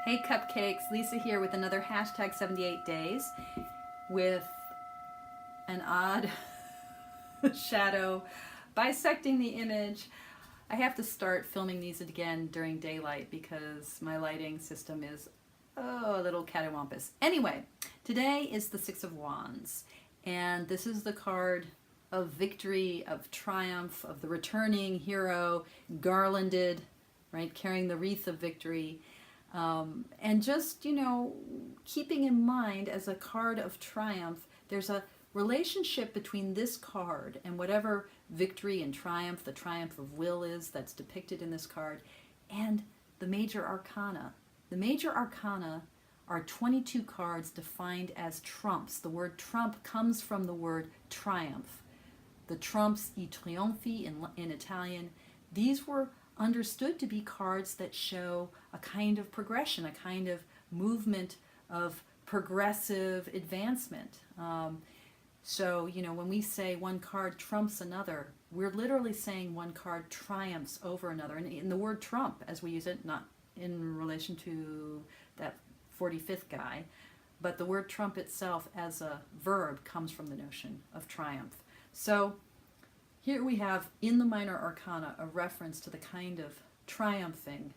Hey Cupcakes, Lisa here with another hashtag 78 days with an odd shadow bisecting the image. I have to start filming these again during daylight because my lighting system is a little cattywampus. Anyway, today is the Six of Wands, and this is the card of victory, of triumph, of the returning hero, garlanded, right, carrying the wreath of victory. And just, keeping in mind as a card of triumph, there's a relationship between this card and whatever victory and triumph, the triumph of will is that's depicted in this card, and the major arcana. The major arcana are 22 cards defined as trumps. The word trump comes from the word triumph. The trumps, I trionfi in Italian, these were understood to be cards that show a kind of progression, a kind of movement of progressive advancement. So, when we say one card trumps another, we're literally saying one card triumphs over another. And in the word trump, as we use it, not in relation to that 45th guy, but the word trump itself as a verb comes from the notion of triumph. So here we have in the minor arcana a reference to the kind of triumphing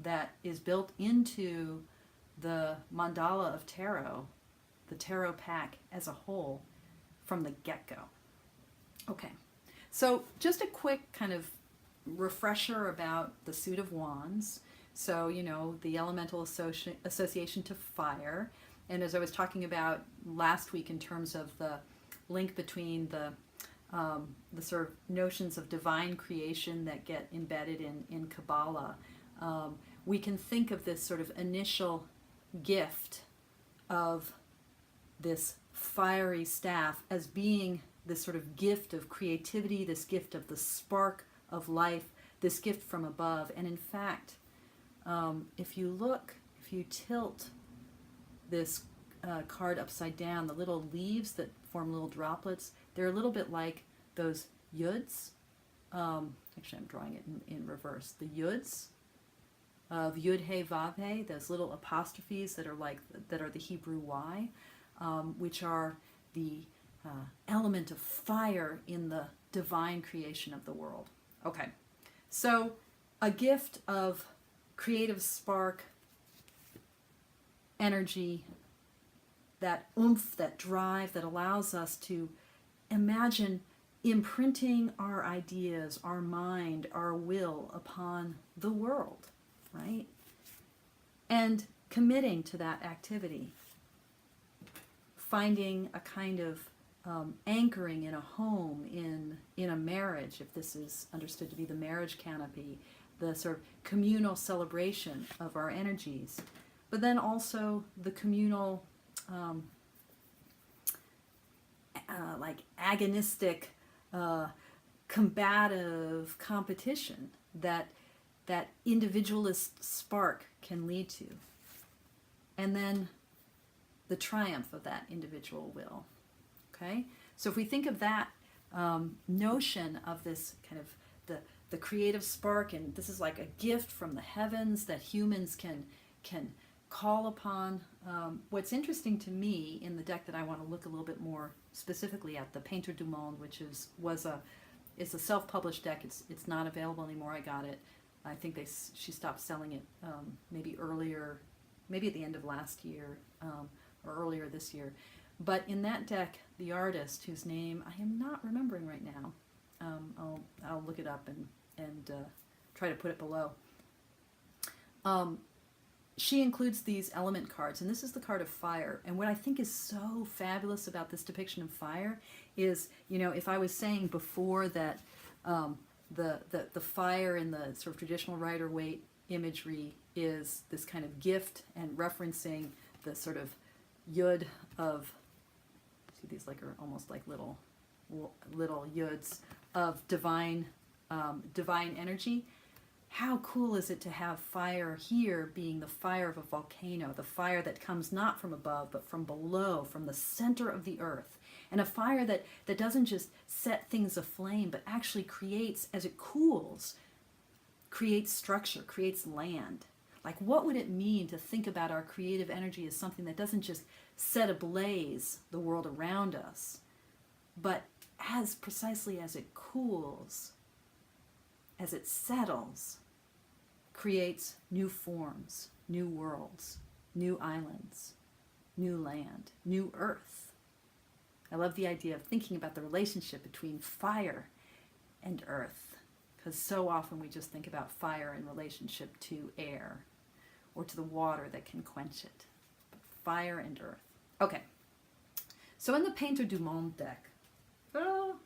that is built into the mandala of tarot, the tarot pack as a whole, from the get-go. Okay, so just a quick kind of refresher about the suit of wands. So, the elemental association to fire. And as I was talking about last week in terms of the link between the sort of notions of divine creation that get embedded in Kabbalah, we can think of this sort of initial gift of this fiery staff as being this sort of gift of creativity, this gift of the spark of life, this gift from above. And in fact, if you tilt this card upside down, the little leaves that form little droplets, they're a little bit like those yuds. Actually, I'm drawing it in reverse. The yuds of Yud He Vav He, those little apostrophes that are the Hebrew Y, which are the element of fire in the divine creation of the world. Okay, so a gift of creative spark, energy, that oomph, that drive that allows us to imagine imprinting our ideas, our mind, our will upon the world, right? And committing to that activity. Finding a kind of anchoring in a home, in a marriage, if this is understood to be the marriage canopy, the sort of communal celebration of our energies, but then also the communal like agonistic, combative competition that individualist spark can lead to. And then the triumph of that individual will. Okay? So if we think of that notion of this kind of the creative spark, and this is like a gift from the heavens that humans can call upon. What's interesting to me in the deck that I want to look a little bit more specifically at, the Painter du Monde, which is a self-published deck. It's not available anymore. I got it. I think she stopped selling it maybe earlier, maybe at the end of last year or earlier this year. But in that deck, the artist, whose name I am not remembering right now, I'll look it up and try to put it below. She includes these element cards, and this is the card of fire. And what I think is so fabulous about this depiction of fire is, if I was saying before that the fire in the sort of traditional Rider-Waite imagery is this kind of gift and referencing the sort of yud of, see these are almost like little yuds of divine energy. How cool is it to have fire here being the fire of a volcano, the fire that comes not from above but from below, from the center of the earth, and a fire that doesn't just set things aflame but actually creates, as it cools, creates structure, creates land. Like, what would it mean to think about our creative energy as something that doesn't just set ablaze the world around us, but as precisely as it cools, as it settles, creates new forms, new worlds, new islands, new land, new earth. I love the idea of thinking about the relationship between fire and earth, because so often we just think about fire in relationship to air or to the water that can quench it. But fire and earth. Okay, so in the Painter du Monde deck, oh,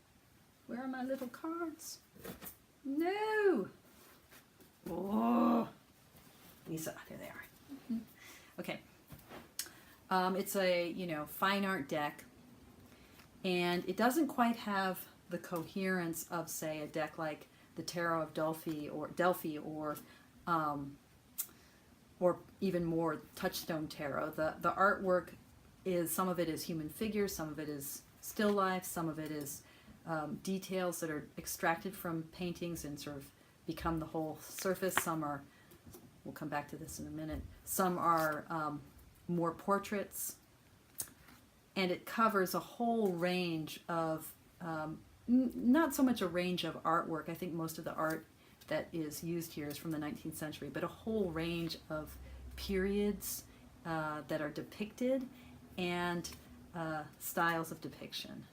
where are my little cards? No! Oh, Lisa, there they are. Okay, it's a, fine art deck, and it doesn't quite have the coherence of, say, a deck like the Tarot of Delphi or even more Touchstone Tarot. The artwork is, some of it is human figures, some of it is still life, some of it is details that are extracted from paintings and sort of become the whole surface. Some are, we'll come back to this in a minute, some are more portraits, and it covers a whole range of, not so much a range of artwork. I think most of the art that is used here is from the 19th century, but a whole range of periods that are depicted and styles of depiction.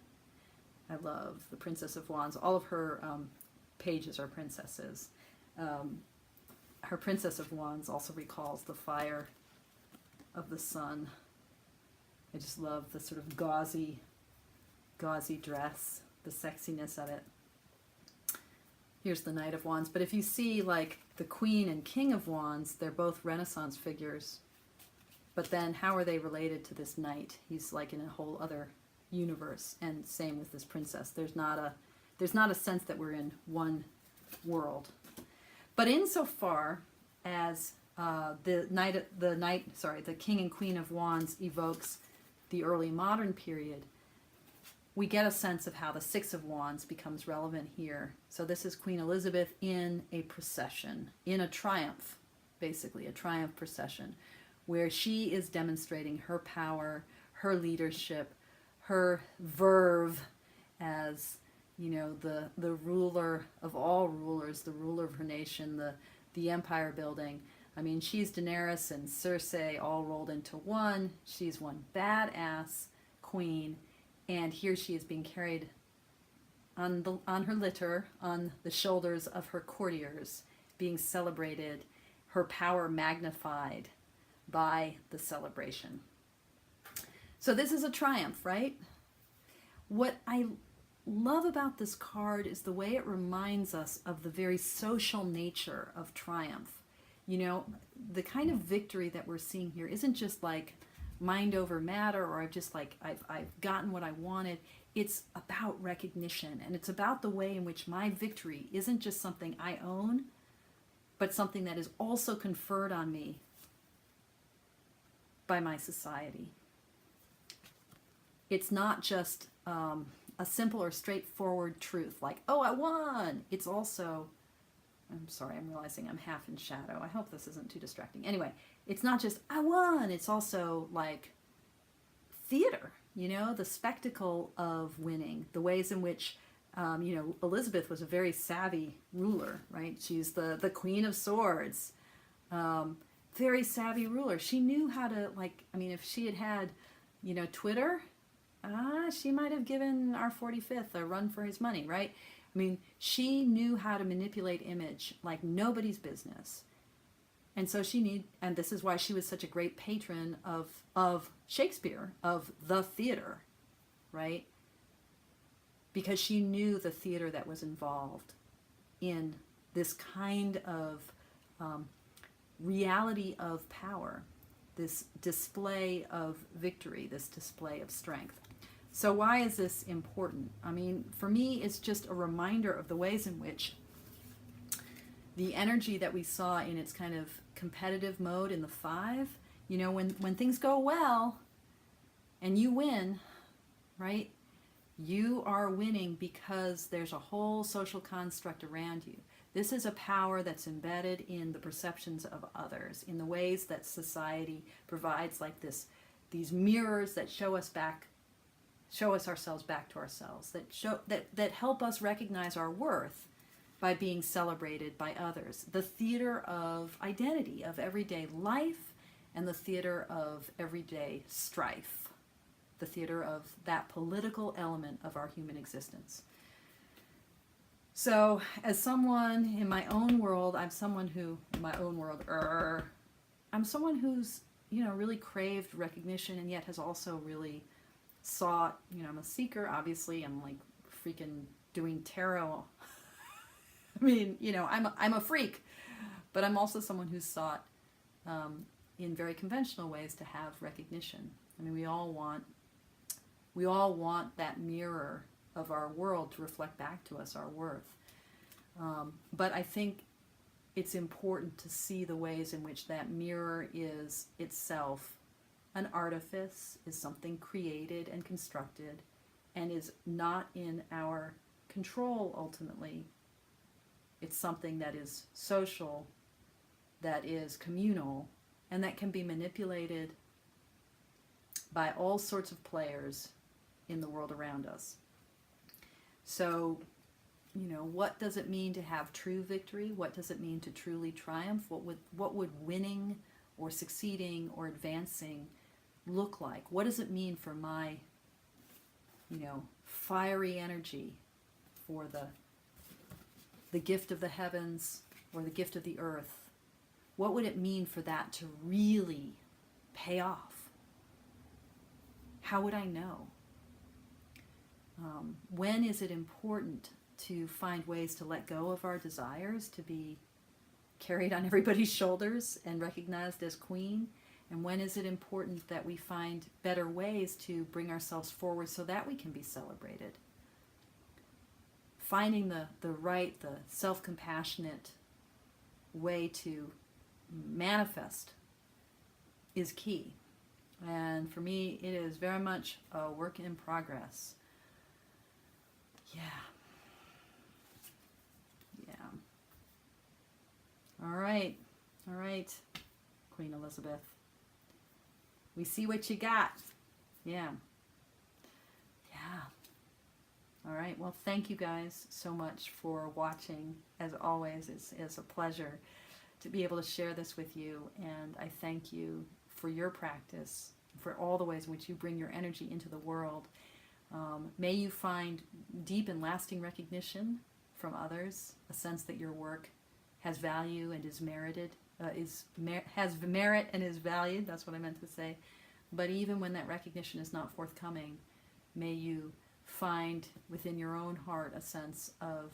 I love the Princess of Wands. All of her pages are princesses. Her Princess of Wands also recalls the fire of the sun. I just love the sort of gauzy dress, the sexiness of it. Here's the Knight of Wands. But if you see, like, the Queen and King of Wands, they're both Renaissance figures. But then how are they related to this knight? He's like in a whole other universe. And same with this princess. There's not a sense that we're in one world. But insofar as the King and Queen of Wands evokes the early modern period, we get a sense of how the Six of Wands becomes relevant here. So this is Queen Elizabeth in a procession, in a triumph, basically, a triumph procession, where she is demonstrating her power, her leadership, her verve as, the ruler of all rulers, the ruler of her nation, the empire building. I mean, she's Daenerys and Cersei all rolled into one. She's one badass queen. And here she is being carried on her litter, on the shoulders of her courtiers, being celebrated, her power magnified by the celebration. So this is a triumph, right? What I love about this card is the way it reminds us of the very social nature of triumph. The kind of victory that we're seeing here isn't just like mind over matter, or I've gotten what I wanted. It's about recognition, and it's about the way in which my victory isn't just something I own, but something that is also conferred on me by my society. It's not just a simple or straightforward truth like, oh, I won. It's also, I'm sorry, I'm realizing I'm half in shadow. I hope this isn't too distracting. Anyway, it's not just, I won. It's also like theater, the spectacle of winning, the ways in which, Elizabeth was a very savvy ruler, right? She's the Queen of Swords, very savvy ruler. She knew how to, if she had Twitter, she might have given our 45th a run for his money, right? I mean, she knew how to manipulate image like nobody's business. And so and this is why she was such a great patron of Shakespeare, of the theater, right? Because she knew the theater that was involved in this kind of reality of power, this display of victory, this display of strength. So why is this important? I mean, for me, it's just a reminder of the ways in which the energy that we saw in its kind of competitive mode in the 5, when things go well and you win, right? You are winning because there's a whole social construct around you. This is a power that's embedded in the perceptions of others, in the ways that society provides, like these mirrors that show us ourselves back to ourselves, that help us recognize our worth by being celebrated by others. The theater of identity, of everyday life, and the theater of everyday strife. The theater of that political element of our human existence. So, as someone in my own world, I'm someone who's, really craved recognition and yet has also really sought, I'm a seeker, obviously. I'm like freaking doing tarot. I mean, I'm a freak, but I'm also someone who's sought in very conventional ways to have recognition. I mean, we all want that mirror of our world to reflect back to us our worth. But I think it's important to see the ways in which that mirror is itself an artifice, is something created and constructed, and is not in our control ultimately. It's something that is social, that is communal, and that can be manipulated by all sorts of players in the world around us. So, what does it mean to have true victory? What does it mean to truly triumph? What would winning or succeeding or advancing look like? What does it mean for my, fiery energy, for the gift of the heavens or the gift of the earth? What would it mean for that to really pay off? How would I know? When is it important to find ways to let go of our desires, to be carried on everybody's shoulders and recognized as queen? And when is it important that we find better ways to bring ourselves forward so that we can be celebrated? Finding the self-compassionate way to manifest is key. And for me, it is very much a work in progress. Yeah. All right, Queen Elizabeth. We see what you got. Yeah. All right, well, thank you guys so much for watching. As always, it's a pleasure to be able to share this with you, and I thank you for your practice, for all the ways in which you bring your energy into the world. May you find deep and lasting recognition from others, a sense that your work has value and is merited, has merit and is valued. That's what I meant to say. But even when that recognition is not forthcoming, may you find within your own heart a sense of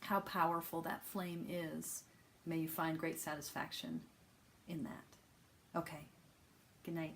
how powerful that flame is. May you find great satisfaction in that. Okay. Good night.